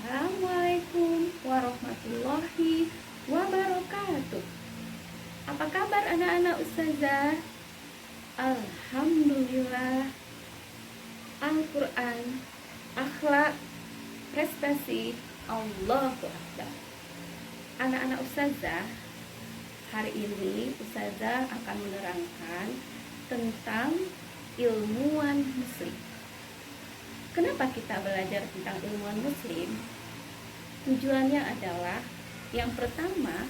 Assalamualaikum warahmatullahi wabarakatuh. Apa kabar anak-anak ustazah? Alhamdulillah. Al-Quran, akhlak, prestasi, Allahu Akbar. Anak-anak ustazah, hari ini ustazah akan menerangkan tentang ilmuwan muslim. Kenapa kita belajar tentang ilmuwan muslim? Tujuannya adalah yang pertama,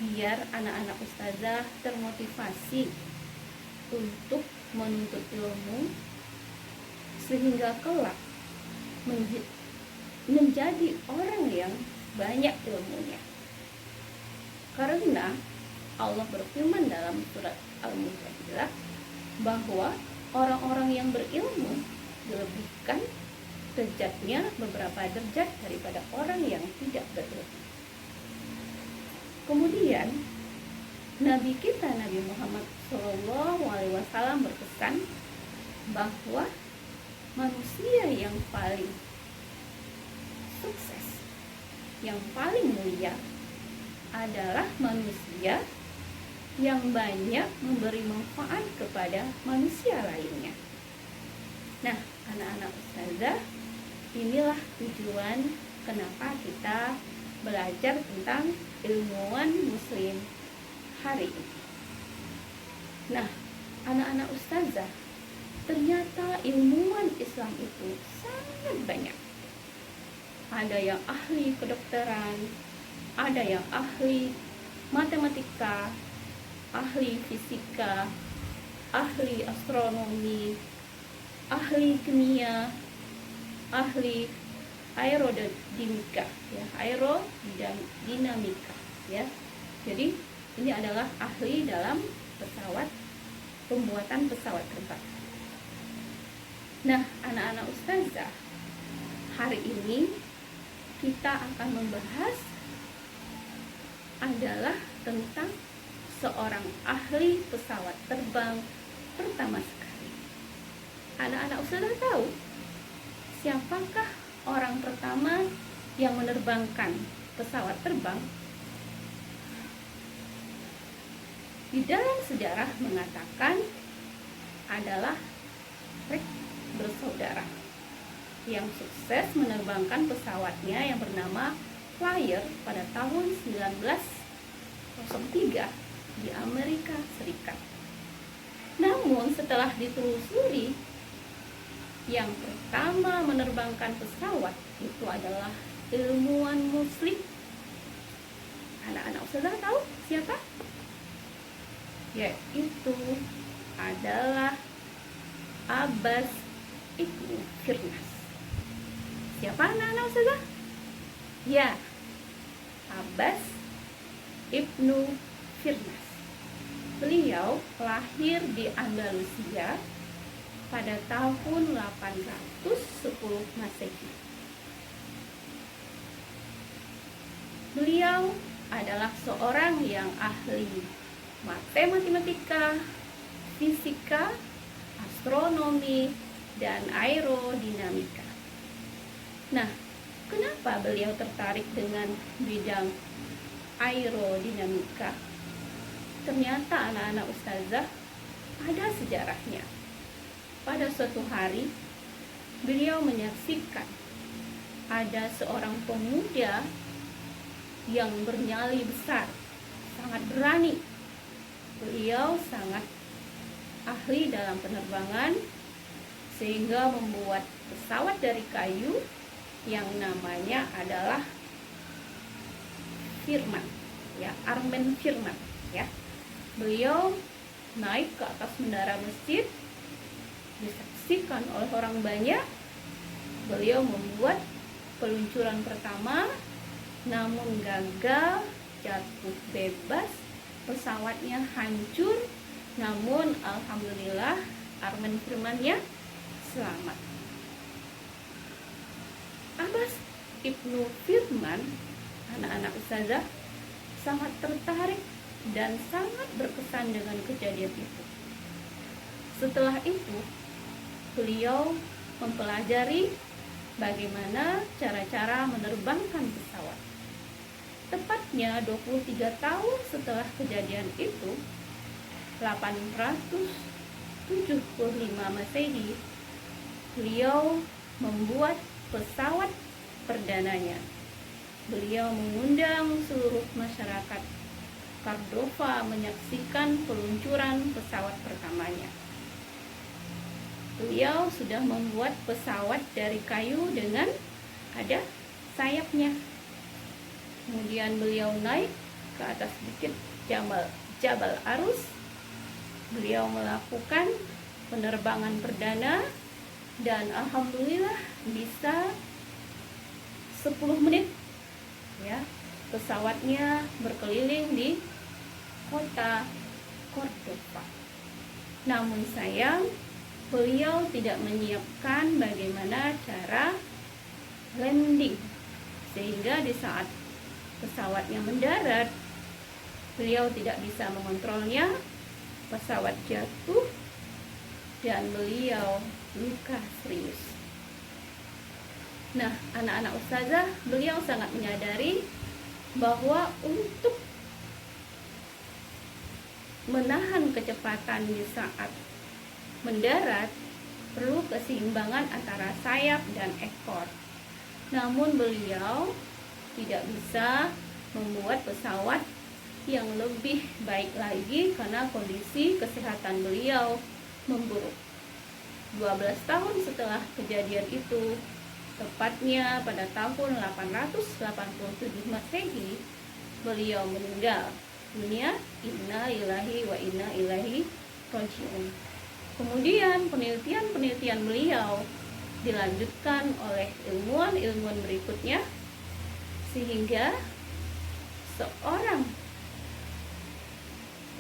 biar anak-anak ustazah termotivasi untuk menuntut ilmu sehingga kelak menjadi orang yang banyak ilmunya. Karena Allah berfirman dalam surat Al-Mujadilah bahwa orang-orang yang berilmu dilebihkan derajatnya beberapa derajat daripada orang yang tidak berilmu. Kemudian Nabi kita Nabi Muhammad SAW berpesan bahwa manusia yang paling sukses, yang paling mulia adalah manusia yang banyak memberi manfaat kepada manusia lainnya. Nah, anak-anak ustazah, inilah tujuan kenapa kita belajar tentang ilmuwan muslim hari ini. Nah, anak-anak ustazah, ternyata ilmuwan Islam itu sangat banyak. Ada yang ahli kedokteran, ada yang ahli matematika, ahli fisika, ahli astronomi, ahli kimia, ahli aerodinamika, aerodinamika, ya. Jadi ini adalah ahli dalam pembuatan pesawat terbang. Nah, anak-anak ustazah, hari ini kita akan membahas adalah tentang seorang ahli pesawat terbang pertama sekali. Anak-anak ustazah tahu siapakah orang pertama yang menerbangkan pesawat terbang? Di dalam sejarah mengatakan adalah Wright bersaudara yang sukses menerbangkan pesawatnya yang bernama Flyer pada tahun 1903 di Amerika Serikat. Namun setelah ditelusuri, yang pertama menerbangkan pesawat itu adalah ilmuwan muslim. Anak-anak ustazah tahu siapa? Yaitu adalah Abbas Ibnu Firnas. Siapa anak-anak ustazah? Ya, Abbas Ibnu Firnas. Beliau lahir di Andalusia pada tahun 810 Masehi. Beliau adalah seorang yang ahli matematika, fisika, astronomi, dan aerodinamika. Nah, kenapa beliau tertarik dengan bidang aerodinamika? Ternyata anak-anak ustazah ada sejarahnya. Pada suatu hari, beliau menyaksikan ada seorang pemuda yang bernyali besar, sangat berani. Beliau sangat ahli dalam penerbangan sehingga membuat pesawat dari kayu yang namanya adalah Firman, ya, Armen Firman, ya. Beliau naik ke atas menara masjid, disaksikan oleh orang banyak. Beliau membuat peluncuran pertama, namun gagal, jatuh bebas, pesawatnya hancur. Namun alhamdulillah Armen Firmannya selamat. Abbas Ibnu Firman, anak-anak ustazah, sangat tertarik dan sangat berkesan dengan kejadian itu. Setelah itu, beliau mempelajari bagaimana cara-cara menerbangkan pesawat. Tepatnya 23 tahun setelah kejadian itu, 875 Masehi, beliau membuat pesawat perdananya. Beliau mengundang seluruh masyarakat Cordova menyaksikan peluncuran pesawat pertamanya. Beliau sudah membuat pesawat dari kayu dengan ada sayapnya. Kemudian beliau naik ke atas bukit Jabal Arus. Beliau melakukan penerbangan perdana dan alhamdulillah bisa 10 menit ya, pesawatnya berkeliling di kota Cordova. Namun sayang, beliau tidak menyiapkan bagaimana cara landing, sehingga di saat pesawatnya mendarat, beliau tidak bisa mengontrolnya, pesawat jatuh dan beliau luka serius. Nah, anak-anak ustazah, beliau sangat menyadari bahwa untuk menahan kecepatan di saat mendarat perlu keseimbangan antara sayap dan ekor. Namun beliau tidak bisa membuat pesawat yang lebih baik lagi karena kondisi kesehatan beliau memburuk. 12 tahun setelah kejadian itu, tepatnya pada tahun 887 Masehi, beliau meninggal dunia. Inna lillahi wa inna ilaihi raji'un. Kemudian penelitian beliau dilanjutkan oleh ilmuwan berikutnya, sehingga seorang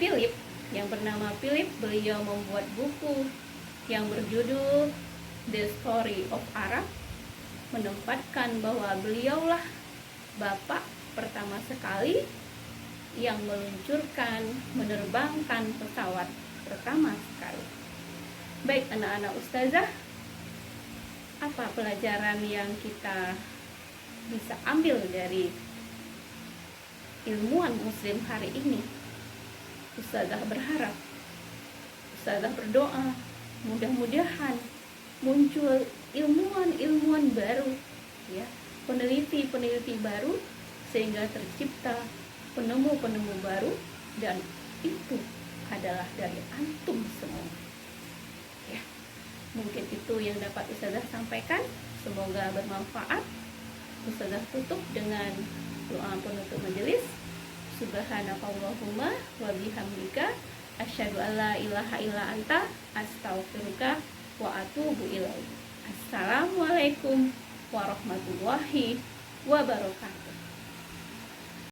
Philip yang bernama Philip, beliau membuat buku yang berjudul The Story of Arab, menempatkan bahwa beliaulah bapak pertama sekali yang menerbangkan pesawat pertama sekali. Baik anak-anak ustazah, apa pelajaran yang kita bisa ambil dari ilmuwan muslim hari ini? Ustazah berharap, ustazah berdoa, mudah-mudahan muncul ilmuwan baru, ya, peneliti baru, sehingga tercipta penemu baru, dan itu adalah dari antum semua. Ya, mungkin itu yang dapat ustazah sampaikan. Semoga bermanfaat. Ustazah tutup dengan doa penutup majelis. Subhanakallahumma wa bihamdika asyhadu alla ilaha illa anta astaghfiruka wa atubu ilaik. Assalamualaikum warahmatullahi wabarakatuh.